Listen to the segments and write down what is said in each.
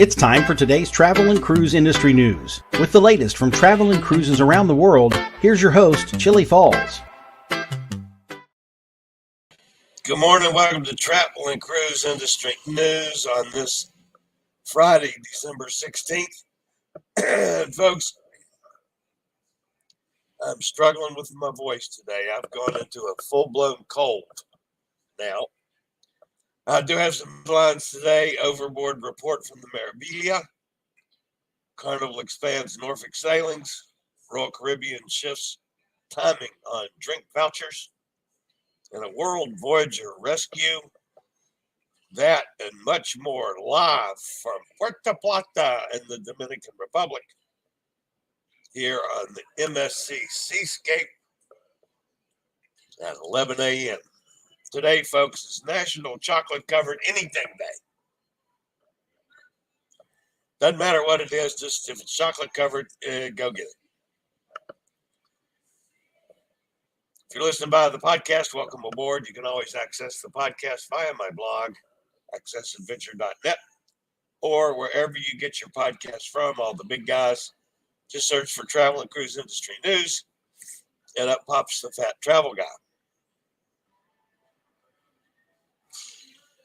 It's time for today's travel and cruise industry news. With the latest from travel and cruises around the world, here's your host, Chillie Falls. Good morning. Welcome to Travel and Cruise Industry News on this Friday, December 16th. Folks, I'm struggling with my voice today. I've gone into a full-blown cold now. I do have some headlines today. Overboard report from the Meraviglia. Carnival expands Norfolk sailings. Royal Caribbean shifts timing on drink vouchers. And a world Voyager rescue. That and much more live from Puerto Plata in the Dominican Republic here on the MSC Seascape at 11 a.m. Today, folks, is National Chocolate Covered Anything Day. Doesn't matter what it is, just if it's chocolate covered, go get it. If you're listening by the podcast, welcome aboard. You can always access the podcast via my blog, accessadventure.net, or wherever you get your podcast from. All the big guys, just search for Travel and Cruise Industry News, and up pops the Fat Travel Guy.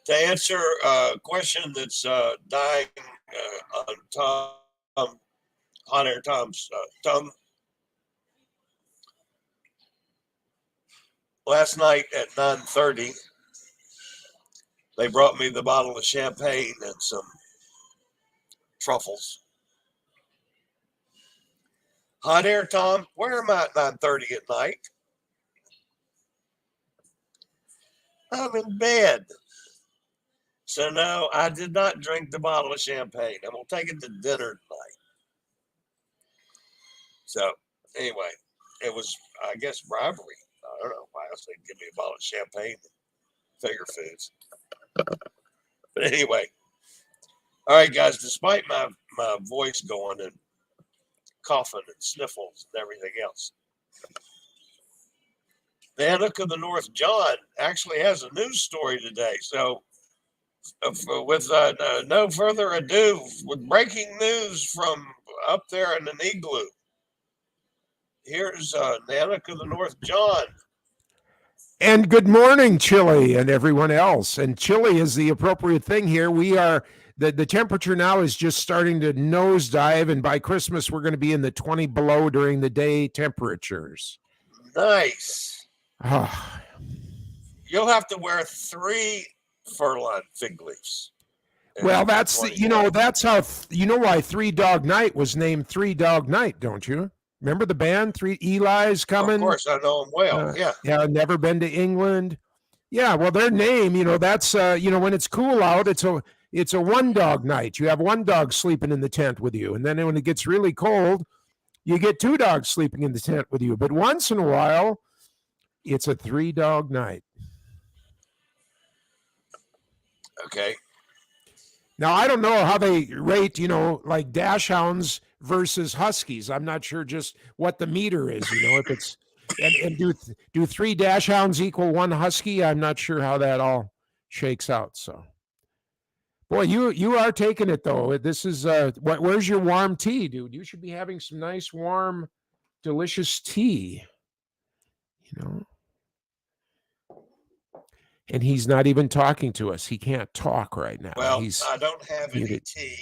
To answer a question that's dying on Hot Air Tom's tongue, last night at 9:30, they brought me the bottle of champagne and some truffles. Hot Air Tom, where am I at 9:30 at night? I'm in bed. So no, I did not drink the bottle of champagne. I'm going to take it to dinner tonight. So anyway, it was, I guess, bribery. I don't know why else they'd give me a bottle of champagne and Figure Foods. But anyway, all right, guys, despite my voice going and coughing and sniffles and everything else, the Annook of the North John actually has a news story today. So with no further ado, with breaking news from up there in an igloo, here's the Annook of the North John. And good morning, Chillie and everyone else. And Chillie is the appropriate thing here. We are, the temperature now is just starting to nosedive, and by Christmas, we're going to be in the 20 below during the day temperatures. Nice. Oh. You'll have to wear 3 fur-lined fig leaves. Well, that's, that's how, why Three Dog Night was named Three Dog Night, don't you? Remember the band, Three Eli's Coming? Of course, I know them well, yeah. Yeah, never been to England. Yeah, well, their name, that's, when it's cool out, it's a one dog night. You have one dog sleeping in the tent with you. And then when it gets really cold, you get 2 dogs sleeping in the tent with you. But once in a while, it's a 3 dog night. Okay. Now, I don't know how they rate, like dachshunds versus huskies. I'm not sure just what the meter is, if it's, and do 3 dachshunds equal 1 husky? I'm not sure how that all shakes out. So, boy, you are taking it though. This is, where's your warm tea, dude? You should be having some nice, warm, delicious tea, And he's not even talking to us. He can't talk right now. Well, I don't have any tea.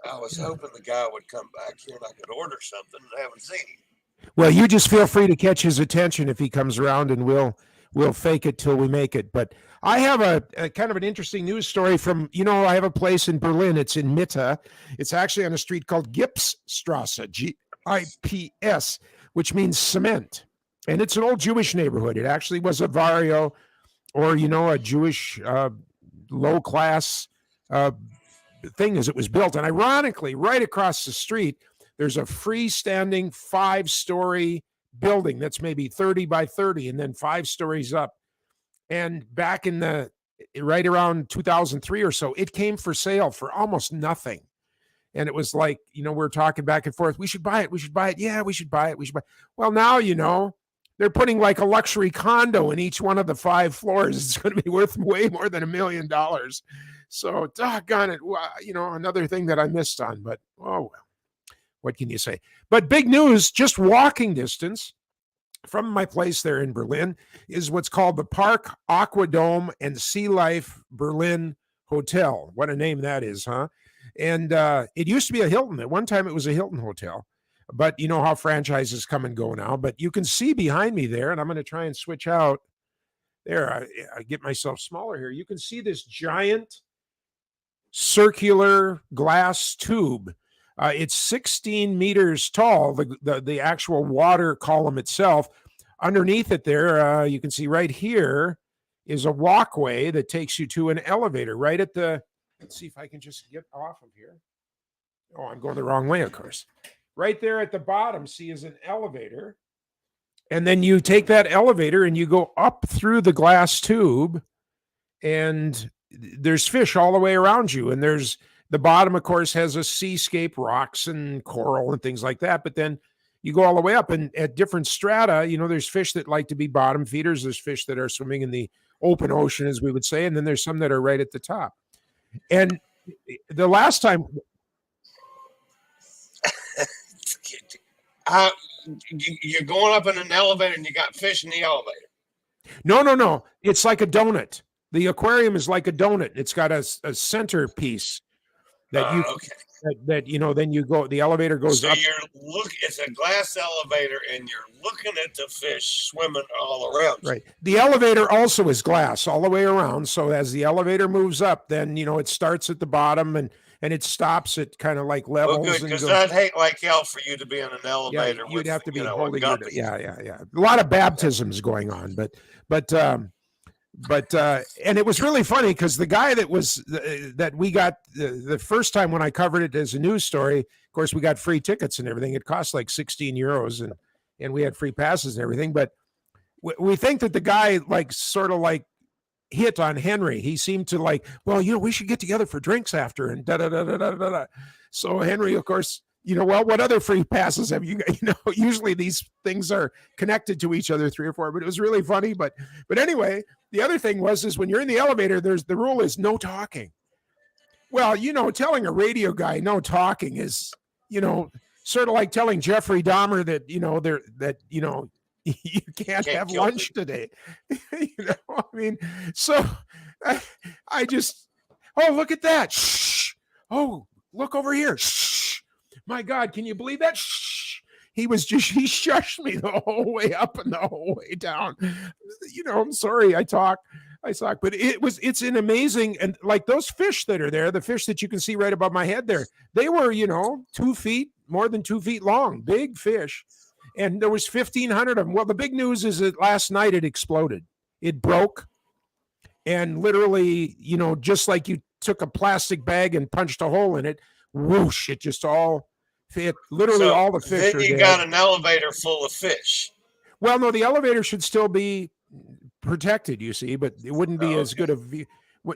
I was hoping the guy would come back here and I could order something. I haven't seen him. Well, you just feel free to catch his attention if he comes around, and we'll fake it till we make it. But I have a kind of an interesting news story from, I have a place in Berlin. It's in Mitte. It's actually on a street called Gipsstrasse, Gips, which means cement. And it's an old Jewish neighborhood. It actually was a barrio, or, a Jewish low-class thing as it was built. And ironically, right across the street, there's a freestanding 5-story building that's maybe 30 by 30 and then 5 stories up. And back in right around 2003 or so, it came for sale for almost nothing. And it was like, we're talking back and forth. We should buy it. We should buy it. Yeah, we should buy it. We should buy it. Well, now, they're putting like a luxury condo in each one of the 5 floors. It's going to be worth way more than $1 million. So doggone it. Another thing that I missed on, but oh well, what can you say? But big news, just walking distance from my place there in Berlin is what's called the Park Aquadome and Sea Life Berlin Hotel. What a name that is, huh? And it used to be a Hilton. At one time, it was a Hilton hotel. But you know how franchises come and go now. But you can see behind me there, and I'm going to try and switch out. There, I get myself smaller here. You can see this giant circular glass tube. It's 16 meters tall, the actual water column itself. Underneath it there, you can see right here is a walkway that takes you to an elevator right at the, let's see if I can just get off of here. Oh, I'm going the wrong way, of course. Right there at the bottom, see, is an elevator. And then you take that elevator and you go up through the glass tube, and there's fish all the way around you. And there's the bottom, of course, has a seascape, rocks and coral and things like that. But then you go all the way up, and at different strata, there's fish that like to be bottom feeders. There's fish that are swimming in the open ocean, as we would say. And then there's some that are right at the top. And the last time... You're going up in an elevator and you got fish in the elevator. No. It's like a donut. The aquarium is like a donut. It's got a centerpiece that then you go, the elevator goes up. It's a glass elevator and you're looking at the fish swimming all around you. Right. The elevator also is glass all the way around. So as the elevator moves up, then, it starts at the bottom and it stops at kind of like levels. Well, good, because I'd hate like hell for you to be in an elevator. Yeah, you'd have to be holding your, yeah. A lot of baptisms going on, but and it was really funny because the guy that we got the first time when I covered it as a news story, of course, we got free tickets and everything. It cost like 16 euros and we had free passes and everything. But we think that the guy sort of hit on Henry. He seemed to we should get together for drinks after and da. So Henry, of course, what other free passes have you got? Usually these things are connected to each other, 3 or 4, but it was really funny. But anyway, the other thing is when you're in the elevator, the rule is no talking. Well, telling a radio guy no talking is, sort of like telling Jeffrey Dahmer that, you can't have lunch today. So I just, oh, look at that. Shh. Oh, look over here. Shh. My God, can you believe that? Shh. He shushed me the whole way up and the whole way down. I'm sorry I talk, but it's an amazing, and like those fish that are there, the fish that you can see right above my head there, they were, 2 feet, more than 2 feet long, big fish. And there was 1,500 of them. Well, the big news is that last night it exploded. It broke. And literally, just like you took a plastic bag and punched a hole in it, whoosh, it just all fit. Literally all the fish. Then you got an elevator full of fish. Well, no, the elevator should still be protected, you see, but it wouldn't be as good a view.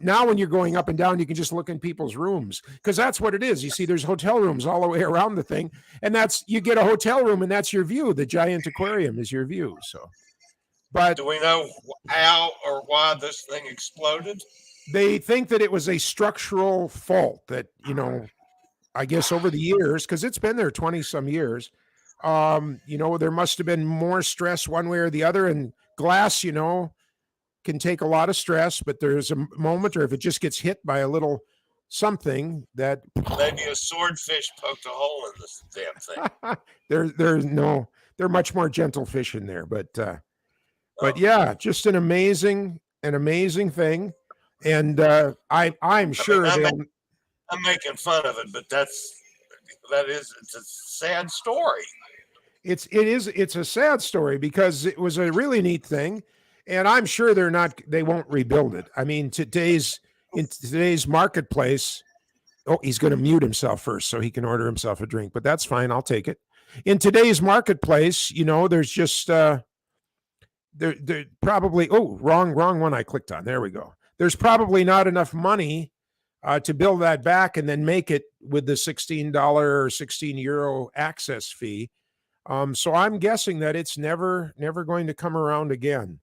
Now when you're going up and down, you can just look in people's rooms because that's what it is. You see, there's hotel rooms all the way around the thing, and you get a hotel room and that's your view. The giant aquarium is your view. So, but do we know how or why this thing exploded? They think that it was a structural fault that, I guess over the years, because it's been there 20 some years, there must have been more stress one way or the other, and glass, can take a lot of stress, but there's a moment, or if it just gets hit by a little something that maybe a swordfish poked a hole in this damn thing. They're much more gentle fish in there, but yeah, just an amazing thing. And I'm sure I'm making fun of it, but it's a sad story. It's a sad story because it was a really neat thing. And I'm sure they won't rebuild it. I mean, in today's marketplace, he's going to mute himself first so he can order himself a drink, but that's fine. I'll take it. In today's marketplace, there's just, there probably, wrong one I clicked on. There we go. There's probably not enough money to build that back and then make it with the $16 or 16 euro access fee. So I'm guessing that it's never going to come around again.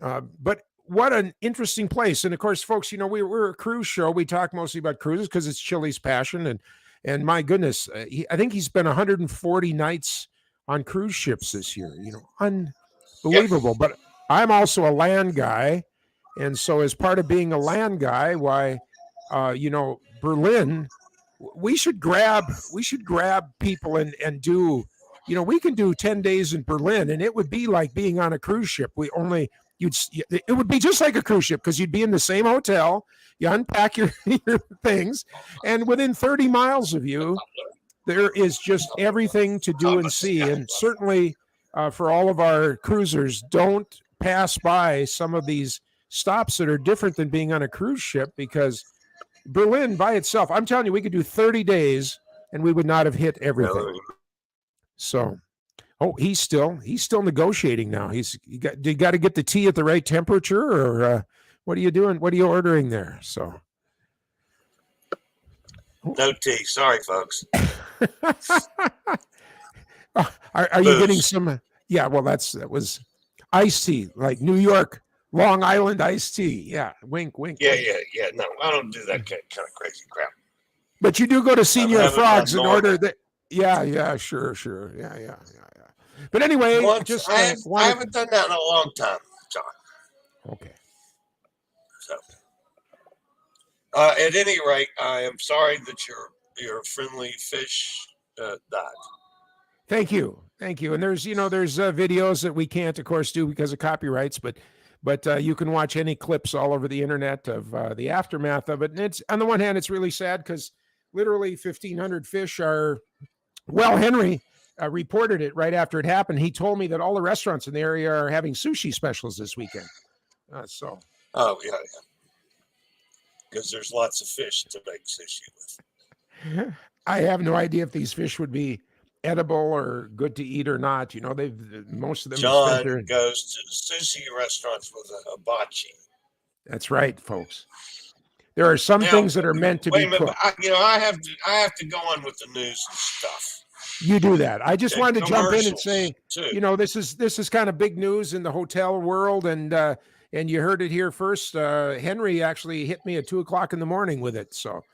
But what an interesting place. And of course, folks, we're a cruise show. We talk mostly about cruises because it's Chillie's passion. And my goodness, I think he's spent 140 nights on cruise ships this year. Unbelievable. Yep. But I'm also a land guy. And so as part of being a land guy, Berlin, we should grab people and do, we can do 10 days in Berlin, and it would be like being on a cruise ship. It would be just like a cruise ship because you'd be in the same hotel, you unpack your things, and within 30 miles of you, there is just everything to do and see. And certainly for all of our cruisers, don't pass by some of these stops that are different than being on a cruise ship, because Berlin by itself, I'm telling you, we could do 30 days and we would not have hit everything. So, he's still negotiating now. You got to get the tea at the right temperature, or what are you doing? What are you ordering there? So, no tea. Sorry, folks. Are you getting some? Yeah, well, that was iced tea, like New York, Long Island iced tea. Yeah, wink, wink. Yeah. No, I don't do that kind of crazy crap. But you do go to Senior Frogs and order that. Yeah, sure. Yeah. But anyway, I haven't done that in a long time, John. Okay. So, at any rate, I am sorry that your friendly fish died. Thank you. And there's videos that we can't, of course, do because of copyrights, but you can watch any clips all over the internet of the aftermath of it. And it's, on the one hand, it's really sad because literally 1,500 fish are. Well, Henry reported it right after it happened. He told me that all the restaurants in the area are having sushi specials this weekend. Oh, yeah. Because there's lots of fish to make sushi with. I have no idea if these fish would be edible or good to eat or not. Most of them. John goes to sushi restaurants with a hibachi. That's right, folks. There are some things that are meant to be cooked. I have to go on with the news and stuff. You do that. I just wanted to jump in and say, this is kind of big news in the hotel world, and you heard it here first. Henry actually hit me at 2:00 in the morning with it. So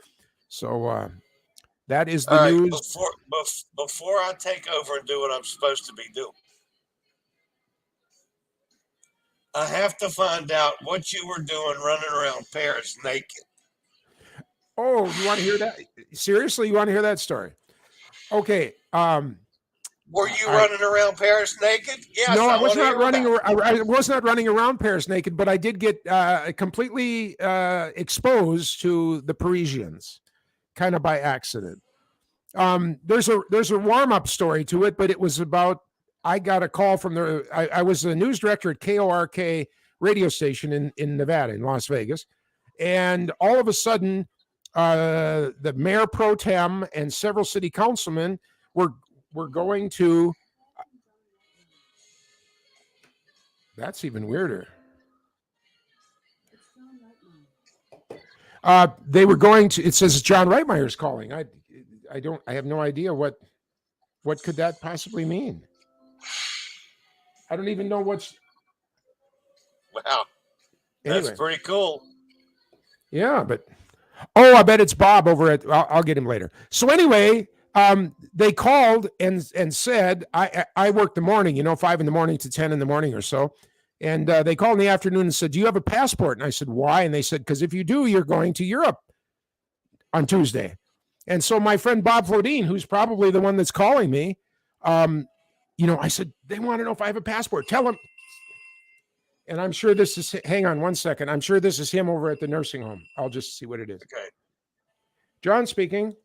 that is the news. Before I take over and do what I'm supposed to be doing, I have to find out what you were doing running around Paris naked. Oh, you want to hear that? Seriously, you want to hear that story? Okay. Were you running around Paris naked? Yes. No, I was not running. I was not running around Paris naked, but I did get completely exposed to the Parisians, kind of by accident. There's a warm-up story to it, but it was about. I got a call from I was the news director at KORK radio station in Nevada, in Las Vegas. And all of a sudden, the mayor pro tem and several city councilmen were going to. That's even weirder. They were going to. It says John Reitmeyer's calling. I have no idea what could that possibly mean. I don't even know what's. Wow, that's pretty cool. Yeah, but I bet it's Bob over at. I'll get him later. So anyway, they called and said I work the morning, 5 a.m. to 10 a.m. or so, and they called in the afternoon and said, "Do you have a passport?" And I said, "Why?" And they said, "Because if you do, you're going to Europe on Tuesday." And so my friend Bob Flodine, who's probably the one that's calling me, I said, they want to know if I have a passport. Tell them. And I'm sure this is, hang on one second. I'm sure this is him over at the nursing home. I'll just see what it is. Okay. John speaking.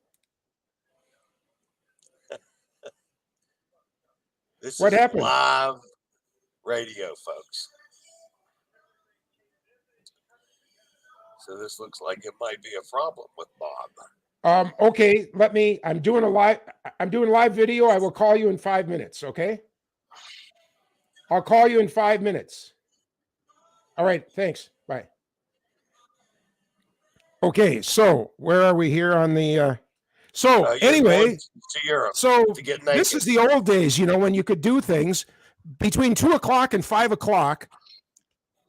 What happened? Live radio, folks. So this looks like it might be a problem with Bob. Okay, I'm doing live video. I will call you in 5 minutes, okay? I'll call you in 5 minutes. All right, thanks. Bye. Okay, so where are we here on the anyway, to Europe so to get naked. This is the old days, when you could do things between 2:00 and 5:00.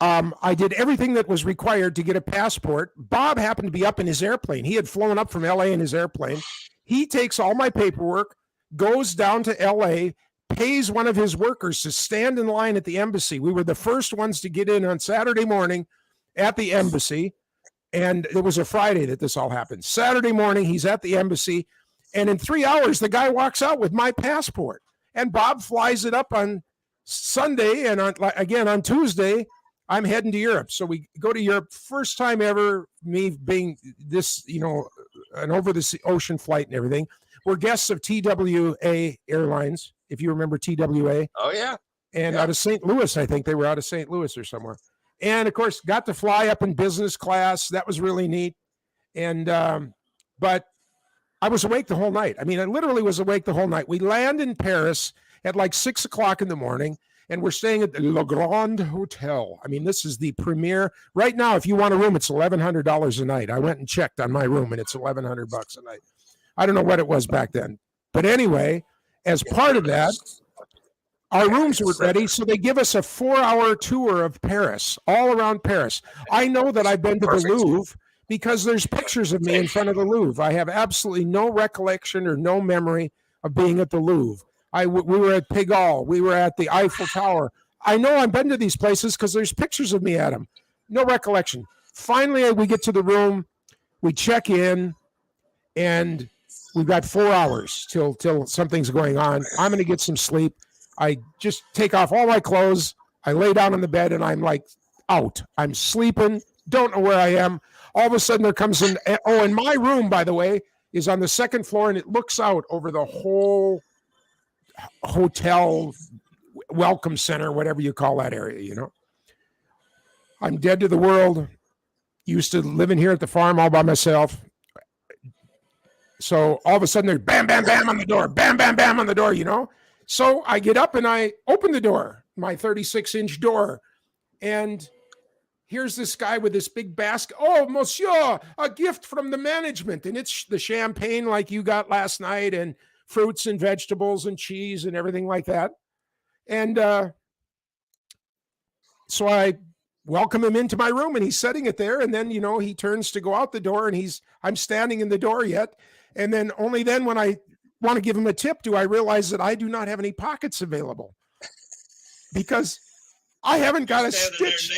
I did everything that was required to get a passport. Bob happened to be up in his airplane. He had flown up from LA in his airplane. He takes all my paperwork, goes down to LA, pays one of his workers to stand in line at the embassy. We were the first ones to get in on Saturday morning at the embassy. And it was a Friday that this all happened. Saturday morning, he's at the embassy. And in 3 hours, the guy walks out with my passport. And Bob flies it up on Sunday. And on Tuesday, I'm heading to Europe. So we go to Europe. First time ever, me being this, an over the ocean flight and everything. We're guests of TWA Airlines, if you remember TWA. Oh, yeah. And out of St. Louis, I think they were out of St. Louis or somewhere. And, of course, got to fly up in business class. That was really neat. And but I was awake the whole night. I mean, I literally was awake the whole night. We land in Paris at like 6 o'clock in the morning. And we're staying at the Le Grand Hotel. I mean, this is the premier. Right now, if you want a room, it's $1,100 a night. I went and checked on my room, and it's $1,100 a night. I don't know what it was back then. But anyway, as part of that, our rooms were ready, so they give us a 4-hour tour of Paris, all around Paris. I know that I've been to the Louvre because there's pictures of me in front of the Louvre. I have absolutely no recollection or no memory of being at the Louvre. We were at Pigalle. We were at the Eiffel Tower. I know I've been to these places because there's pictures of me at them. No recollection. Finally, we get to the room. We check in, and we've got 4 hours till something's going on. I'm going to get some sleep. I just take off all my clothes. I lay down on the bed, and I'm like out. I'm sleeping. Don't know where I am. All of a sudden, there comes in. Oh, and my room, by the way, is on the second floor, and it looks out over the whole hotel welcome center, whatever you call that area, I'm dead to the world. Used to living here at the farm all by myself. So all of a sudden there's bam, bam, bam on the door, bam, bam, bam on the door, So I get up and I open the door, my 36-inch door, and here's this guy with this big basket. Oh, monsieur, a gift from the management. And it's the champagne like you got last night, and fruits and vegetables and cheese and everything like that. And so I welcome him into my room, and he's setting it there. And then, he turns to go out the door, and I'm standing in the door yet. And then only then when I want to give him a tip, do I realize that I do not have any pockets available because I haven't got a stitch.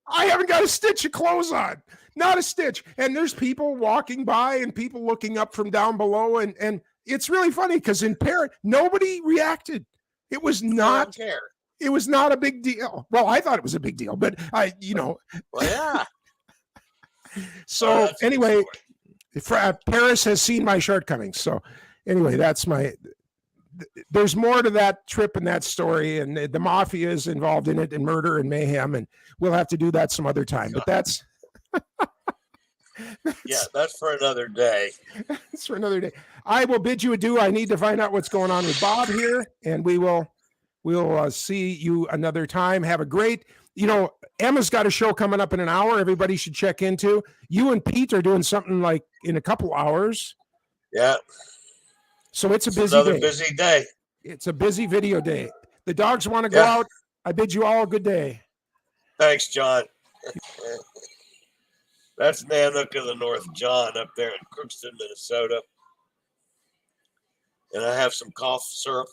I haven't got a stitch of clothes on, not a stitch. And there's people walking by and people looking up from down below. And it's really funny because in Paris, nobody reacted. It was not a big deal. Well, I thought it was a big deal, but Well, yeah. So anyway, Paris has seen my shortcomings. So anyway, there's more to that trip and that story, and the mafia is involved in it, and murder and mayhem, and we'll have to do that some other time. But that's that's for another day. That's for another day. I will bid you adieu. I need to find out what's going on with Bob here, and we'll see you another time. Have a great, Emma's got a show coming up in an hour. Everybody should check into. You and Pete are doing something like in a couple hours. Yeah. So it's another busy day. It's a busy video day. The dogs want to go out. I bid you all a good day. Thanks, John. That's Nanook of the North, John, up there in Crookston, Minnesota. And I have some cough syrup.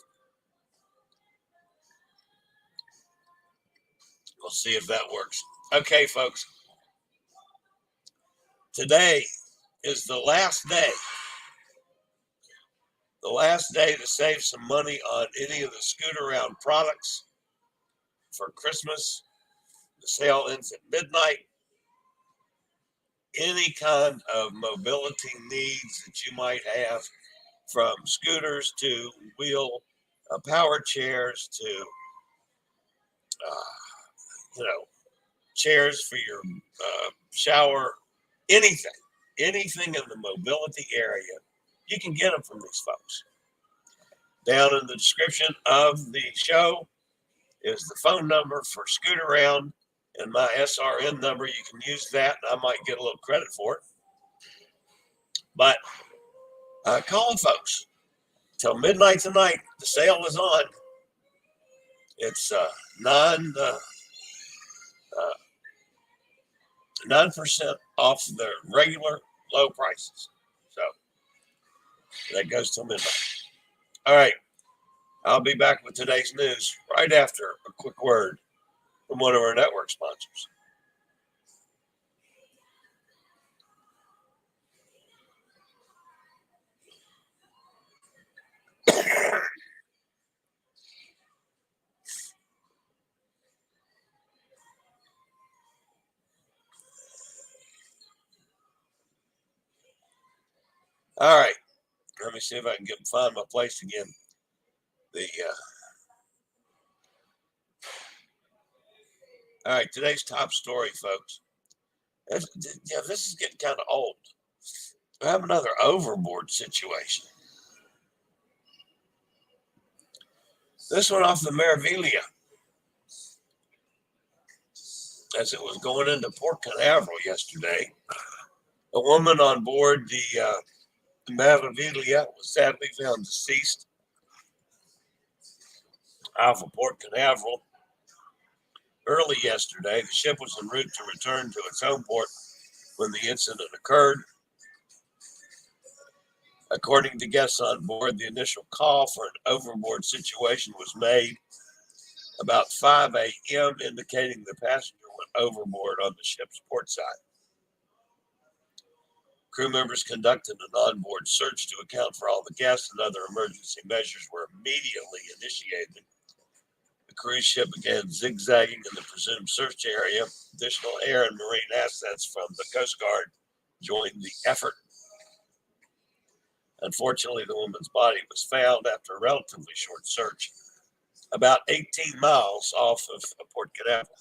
We'll see if that works. Okay, folks. Today is the last day. The last day to save some money on any of the Scoot-Around products for Christmas. The sale ends at midnight. Any kind of mobility needs that you might have, from scooters to wheel power chairs to chairs for your shower, anything in the mobility area, you can get them from these folks. Down in the description of the show is the phone number for Scoot-Around and my SRN number. You can use that, and I might get a little credit for it. But call them, folks. Till midnight tonight, the sale is on. It's 9% off their regular low prices. So that goes till midnight. All right. I'll be back with today's news right after a quick word from one of our network sponsors. All right. Let me see if I can find my place again. All right, today's top story, folks. This is getting kind of old. We have another overboard situation. This one off the Meraviglia, as it was going into Port Canaveral yesterday. A woman on board the Meraviglia was sadly found deceased off of Port Canaveral early yesterday. The ship was en route to return to its home port when the incident occurred. According to guests on board, the initial call for an overboard situation was made about 5 a.m., indicating the passenger went overboard on the ship's port side. Crew members conducted an onboard search to account for all the guests, and other emergency measures were immediately initiated. The cruise ship began zigzagging in the presumed search area. Additional air and marine assets from the Coast Guard joined the effort. Unfortunately, the woman's body was found after a relatively short search, about 18 miles off of Port Canaveral.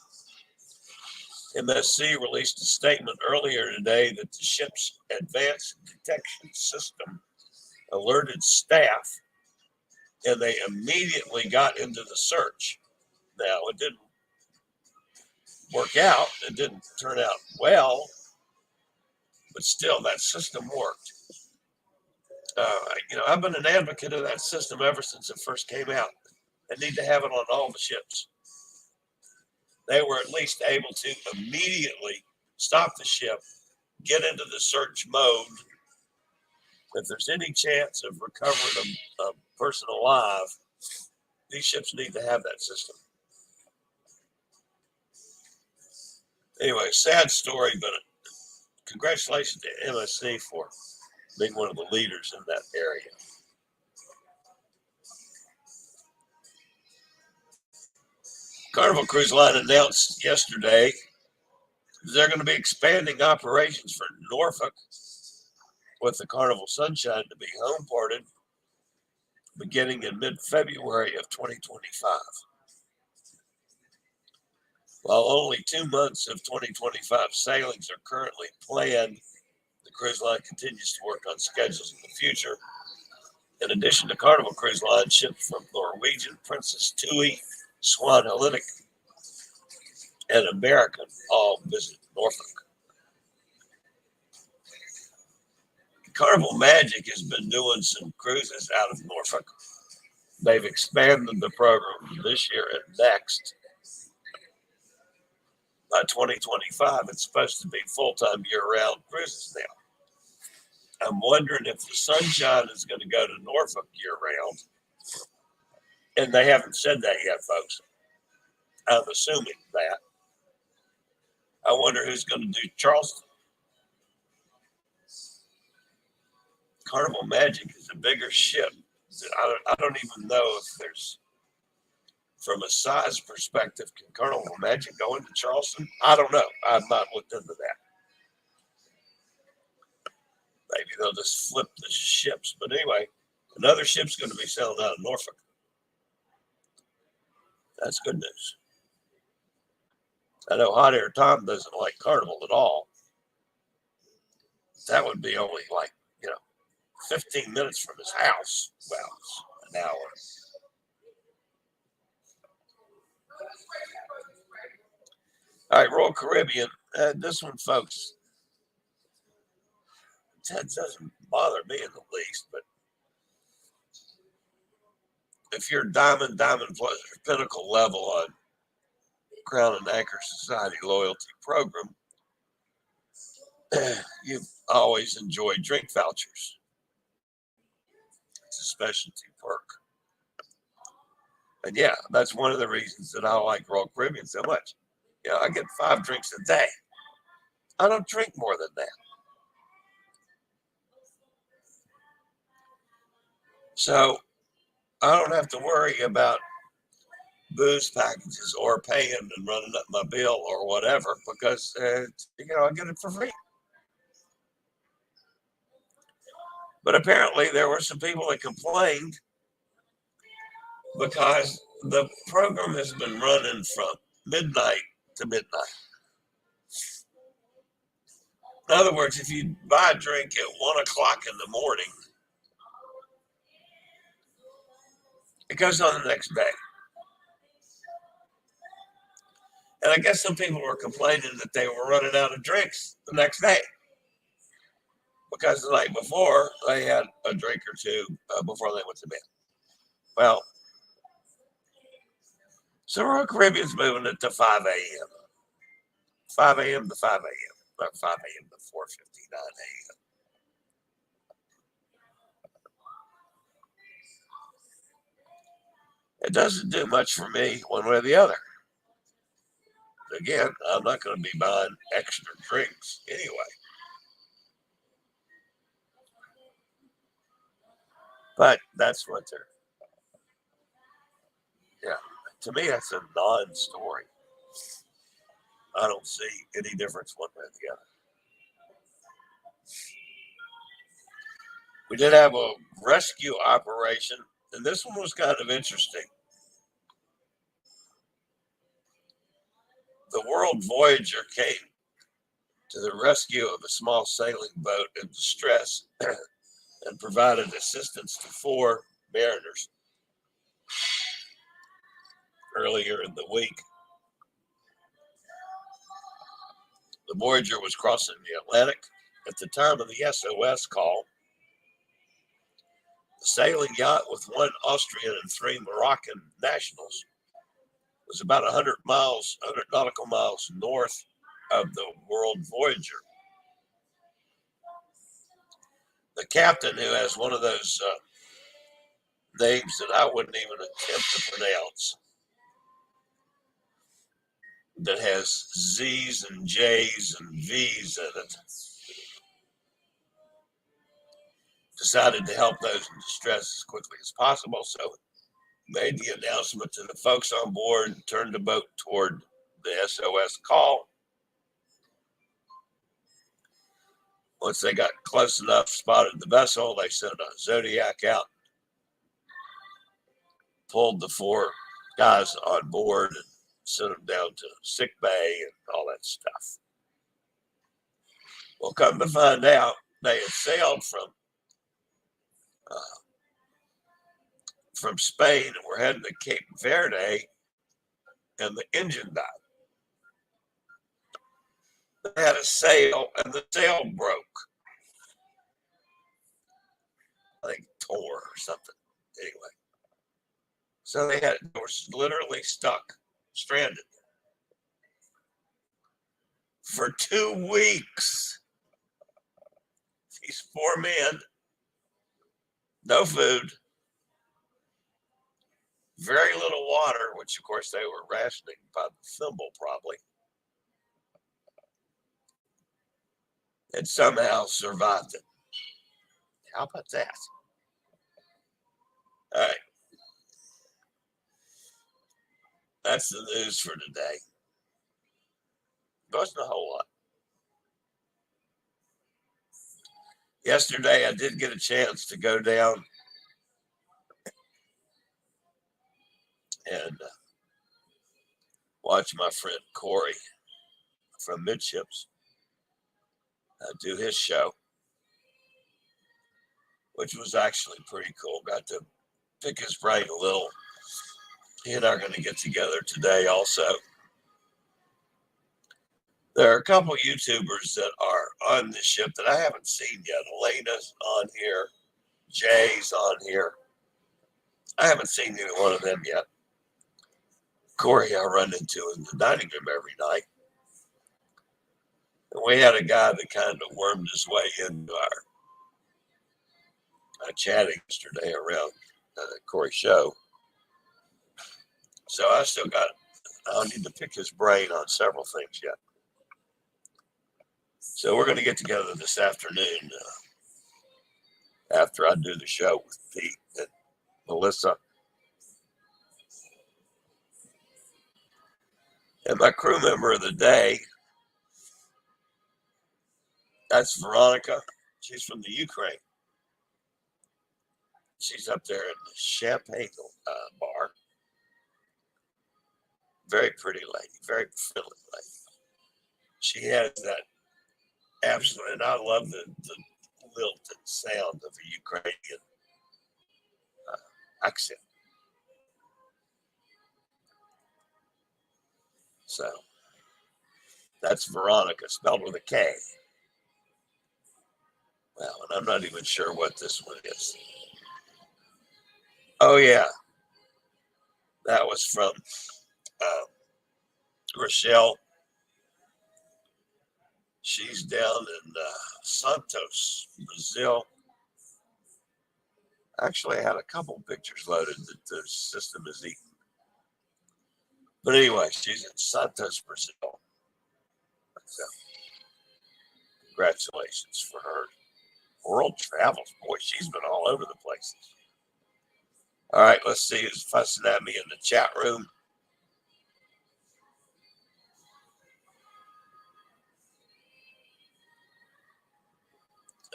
MSC released a statement earlier today that the ship's advanced detection system alerted staff, and they immediately got into the search. Now, it didn't work out. It didn't turn out well, but still, that system worked. I've been an advocate of that system ever since it first came out. They need to have it on all the ships. They were at least able to immediately stop the ship, get into the search mode. If there's any chance of recovering a person alive, these ships need to have that system. Anyway, sad story, but congratulations to MSC for being one of the leaders in that area. Carnival Cruise Line announced yesterday they're going to be expanding operations for Norfolk, with the Carnival Sunshine to be home ported beginning in mid-February of 2025. While only 2 months of 2025 sailings are currently planned, the cruise line continues to work on schedules in the future. In addition to Carnival Cruise Line, ships from Norwegian, Princess Tui, Swan Hellenic, and American all visit Norfolk. Carnival Magic has been doing some cruises out of Norfolk. They've expanded the program this year and next. By 2025, it's supposed to be full-time year-round cruises now. I'm wondering if the Sunshine is going to go to Norfolk year-round. And they haven't said that yet, folks. I'm assuming that. I wonder who's going to do Charleston. Carnival Magic is a bigger ship. I don't even know if there's, from a size perspective, can Carnival Magic go into Charleston? I don't know. I've not looked into that. Maybe they'll just flip the ships. But anyway, another ship's going to be sailing out of Norfolk. That's good news. I know Hot Air Tom doesn't like Carnival at all. That would be only 15 minutes from his house. Well, an hour. All right, Royal Caribbean. This one, folks, that doesn't bother me in the least, but if you're Diamond Pleasure Pinnacle level on Crown and Anchor Society loyalty program, you've always enjoyed drink vouchers. It's a specialty perk. And yeah, that's one of the reasons that I like Royal Caribbean so much. I get 5 drinks a day. I don't drink more than that. So I don't have to worry about booze packages or paying and running up my bill or whatever because, I get it for free. But apparently there were some people that complained because the program has been running from midnight to midnight. In other words, if you buy a drink at 1 o'clock in the morning, it goes on the next day. And I guess some people were complaining that they were running out of drinks the next day because the night before they had a drink or two before they went to bed. Well, so Royal Caribbean's moving it to 5 a.m. 5 a.m. to 5 a.m. Not 5 a.m. to 4:59 a.m. It doesn't do much for me one way or the other. Again, I'm not going to be buying extra drinks anyway. But that's what they're, to me, that's a non-story. I don't see any difference one way or the other. We did have a rescue operation, and this one was kind of interesting. The World Voyager came to the rescue of a small sailing boat in distress and provided assistance to 4 mariners earlier in the week. The Voyager was crossing the Atlantic at the time of the SOS call. The sailing yacht with 1 Austrian and 3 Moroccan nationals was about 100 nautical miles north of the World Voyager. The captain, who has one of those names that I wouldn't even attempt to pronounce, that has Z's and J's and V's in it, decided to help those in distress as quickly as possible. So made the announcement to the folks on board, turned the boat toward the SOS call. Once they got close enough, spotted the vessel, they sent a Zodiac out, pulled the 4 guys on board and sent them down to sick bay and all that stuff. Well, come to find out, they had sailed from Spain and were heading to Cape Verde, and the engine died. They had a sail, and the sail broke. I think tore or something. Anyway, so they were literally stuck, stranded for 2 weeks. These 4 men, no food, very little water, which of course they were rationing by the thimble probably, and somehow survived it. How about that? All right. That's the news for today. Wasn't a whole lot. Yesterday, I did get a chance to go down and watch my friend Corey from Midships do his show, which was actually pretty cool. Got to pick his brain a little. He and I are going to get together today also. There are a couple of YouTubers that are on the ship that I haven't seen yet. Elena's on here. Jay's on here. I haven't seen either one of them yet. Corey I run into in the dining room every night. And we had a guy that kind of wormed his way into our chatting yesterday around Corey's show. So I need to pick his brain on several things yet. So we're going to get together this afternoon after I do the show with Pete and Melissa. And my crew member of the day, that's Veronica. She's from the Ukraine. She's up there in the Champagne bar. Very pretty lady, very friendly lady. She has that absolute, and I love the lilted sound of a Ukrainian accent. So that's Veronica, spelled with a K. Well, and I'm not even sure what this one is. Oh, yeah. That was from Rochelle. She's down in Santos, Brazil. Actually, I had a couple pictures loaded that the system is eating. But anyway, she's in Santos, Brazil. So, congratulations for her. World travels. Boy, she's been all over the places. All right, let's see who's fussing at me in the chat room.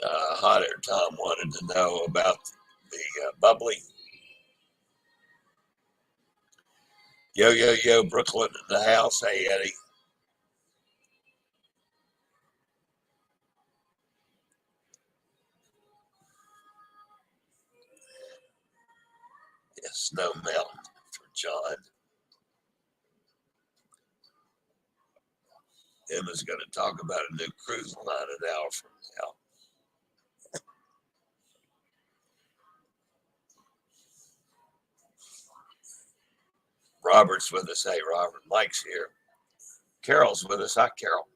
Hot Air Tom wanted to know about the bubbly. Yo, Brooklyn in the house. Hey, Eddie. Yeah, Snow Mountain for John. Emma's going to talk about a new cruise line an hour from now. Robert's with us. Hey, Robert. Mike's here. Carol's with us. Hi, Carol.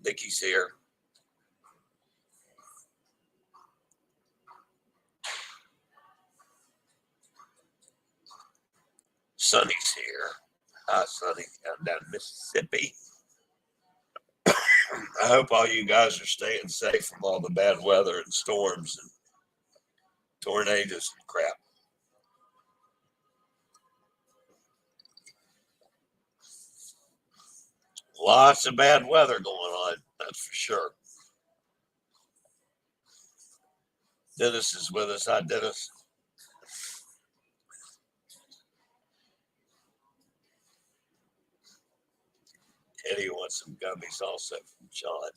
Nikki's here. Sonny's here. Hi, Sonny. Down Mississippi. I hope all you guys are staying safe from all the bad weather and storms and tornadoes and crap. Lots of bad weather going on, that's for sure. Dennis is with us. Hi, Dennis. Eddie wants some gummies also from John.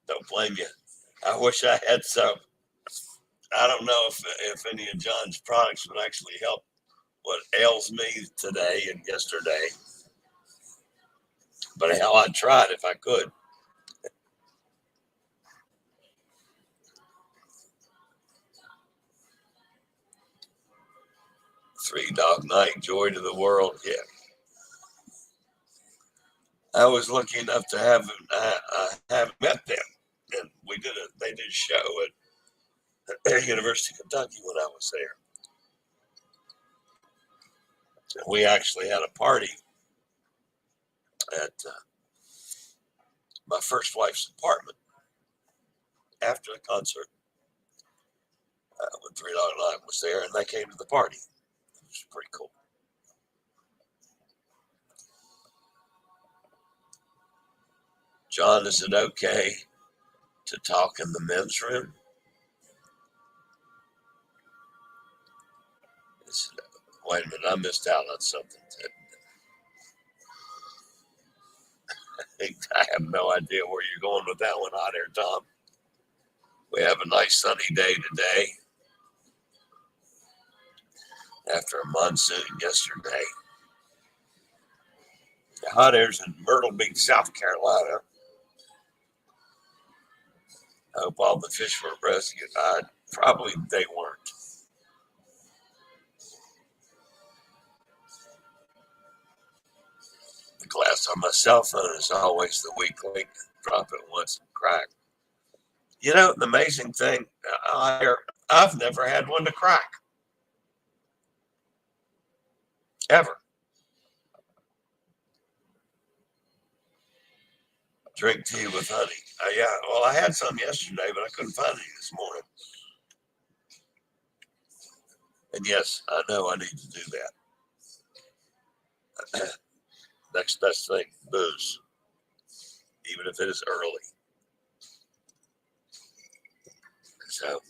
Don't blame you. I wish I had some. I don't know if any of John's products would actually help what ails me today and yesterday. But hell, I'd try it if I could. Three Dog Night, joy to the world. Yeah. I was lucky enough to have met them, and they did a show at University of Kentucky when I was there. And we actually had a party at my first wife's apartment after the concert when Three Dog Night was there, and they came to the party. It was pretty cool. John, is it okay to talk in the men's room? Wait a minute, I missed out on something. I have no idea where you're going with that one, Hot Air Tom. We have a nice sunny day today after a monsoon yesterday. The Hot Air's in Myrtle Beach, South Carolina. I hope all the fish were rescued. Probably they weren't. glass on my cell phone is always the weak link. Drop it once and crack. You know, the amazing thing, I've never had one to crack. Ever. Drink tea with honey. Yeah, well, I had some yesterday, but I couldn't find any this morning. And yes, I know I need to do that. Next best thing, booze. Even if it is early. So,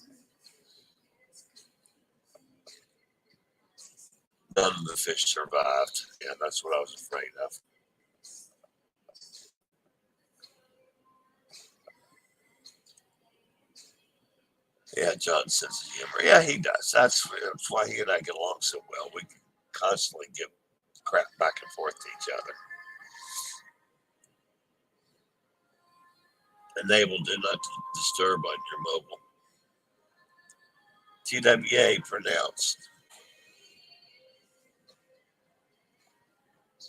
none of the fish survived. Yeah, that's what I was afraid of. Yeah, John sense of humor. Yeah, he does. That's why he and I get along so well. We constantly give crap back and forth to each other. Enable do not disturb on your mobile. TWA pronounced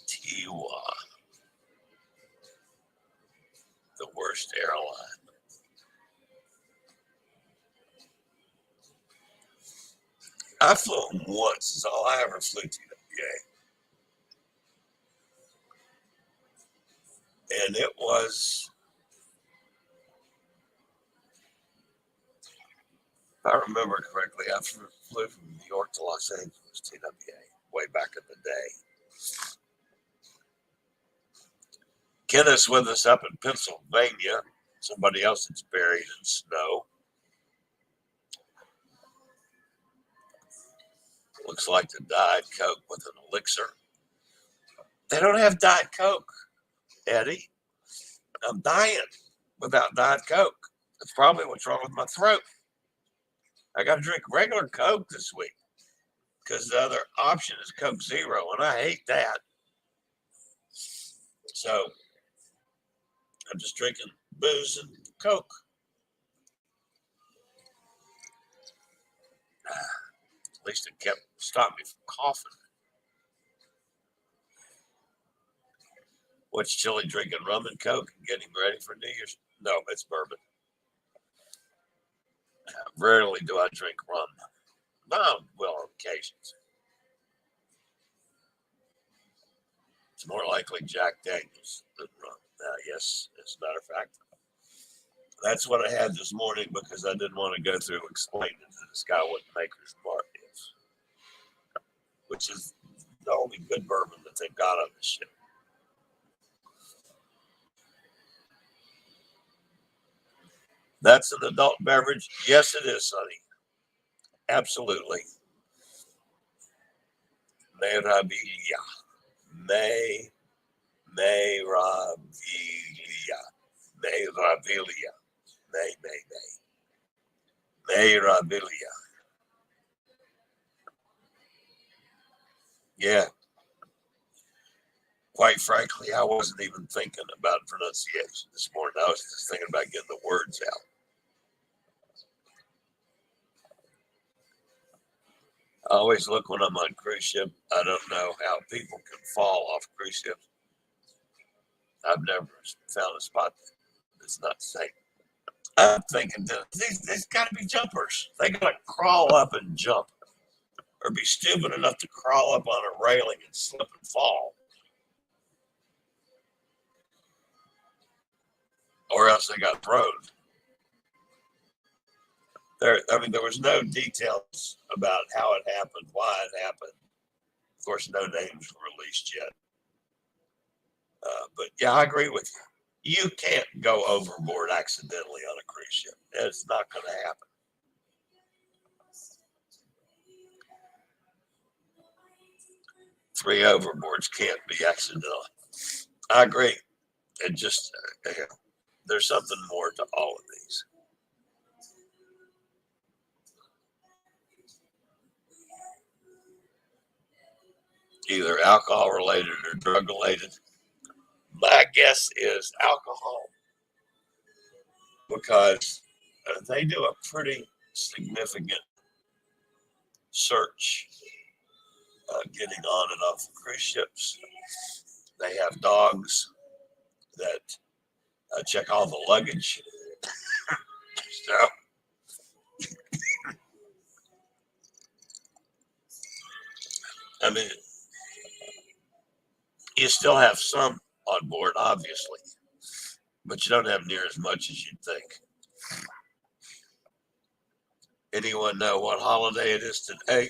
Tiwa, the worst airline. I flew them once, is all I ever flew TWA. And it was, if I remember correctly, I flew from New York to Los Angeles, TWA, way back in the day. Kenneth's with us up in Pennsylvania. Somebody else that's buried in snow. Looks like the Diet Coke with an elixir. They don't have Diet Coke, Eddie. I'm dying without Diet Coke. That's probably what's wrong with my throat. I got to drink regular Coke this week because the other option is Coke Zero, and I hate that. So I'm just drinking booze and Coke. At least it stopped me from coughing. What's Chillie drinking? Rum and Coke and getting ready for New Year's? No, it's bourbon. Rarely do I drink rum. No, well, on occasions. It's more likely Jack Daniels than rum. Yes, as a matter of fact. That's what I had this morning because I didn't want to go through explaining to this guy what Maker's Mark is, which is the only good bourbon that they've got on this ship. That's an adult beverage. Yes, it is, Sonny. Absolutely. Meraviglia. Meraviglia. Meraviglia. Meraviglia. Yeah. Quite frankly, I wasn't even thinking about pronunciation this morning. I was just thinking about getting the words out. I always look when I'm on cruise ship. I don't know how people can fall off cruise ships. I've never found a spot that's not safe. I'm thinking there's got to be jumpers. They got to crawl up and jump, or be stupid enough to crawl up on a railing and slip and fall, or else they got thrown. There was no details about how it happened, why it happened. Of course, no names were released yet. But yeah, I agree with you. You can't go overboard accidentally on a cruise ship. It's not going to happen. Three overboards can't be accidental. I agree. It just, there's something more to all of these. Either alcohol related or drug related. My guess is alcohol, because they do a pretty significant search getting on and off cruise ships. They have dogs that check all the luggage. So, I mean, you still have some on board, obviously, but you don't have near as much as you'd think. Anyone know what holiday it is today?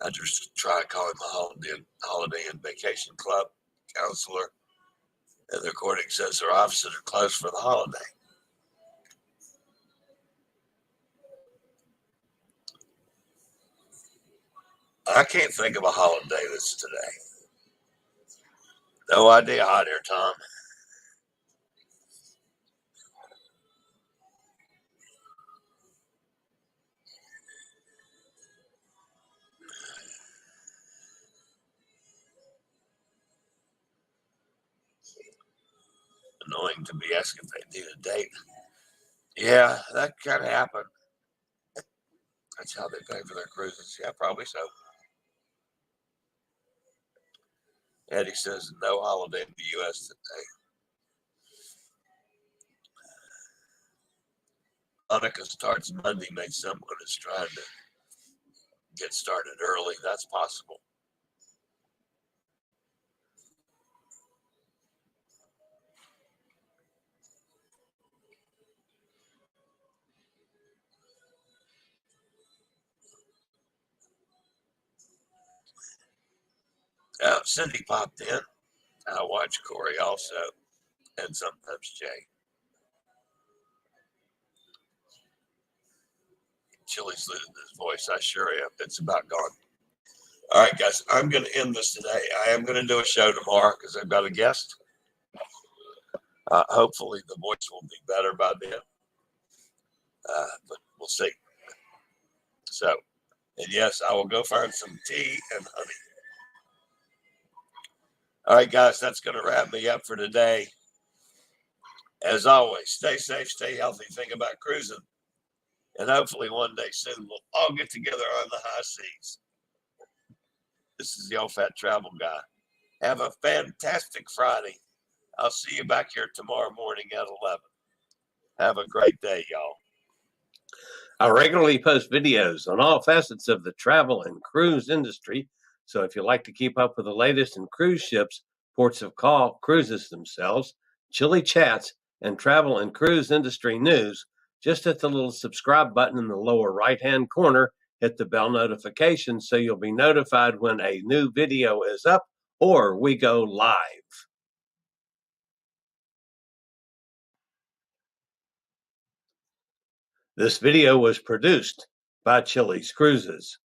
I just try calling my holiday and vacation club counselor, and the recording says their offices are closed for the holiday. I can't think of a holiday that's today. No idea, hot air, Tom. Annoying to be asking if they need a date. Yeah, that kind of happened. That's how they pay for their cruises. Yeah, probably so. Eddie says no holiday in the U.S. today. Hanukkah starts Monday. Maybe someone is trying to get started early. That's possible. Cindy popped in. I watch Corey also, and sometimes Jay. Chillie's losing his voice. I sure am. It's about gone. All right, guys, I'm going to end this today. I am going to do a show tomorrow because I've got a guest. Hopefully, the voice will be better by then, but we'll see. So, and yes, I will go find some tea and honey. All right, guys, that's going to wrap me up for today. As always, stay safe, stay healthy, think about cruising, and hopefully one day soon we'll all get together on the high seas. This is the Old Fat Travel Guy. Have a fantastic Friday. I'll see you back here tomorrow morning at 11. Have a great day, y'all. I regularly post videos on all facets of the travel and cruise industry. So if you like to keep up with the latest in cruise ships, ports of call, cruises themselves, Chillie chats, and travel and cruise industry news, just hit the little subscribe button in the lower right-hand corner. Hit the bell notification so you'll be notified when a new video is up or we go live. This video was produced by Chillie's Cruises.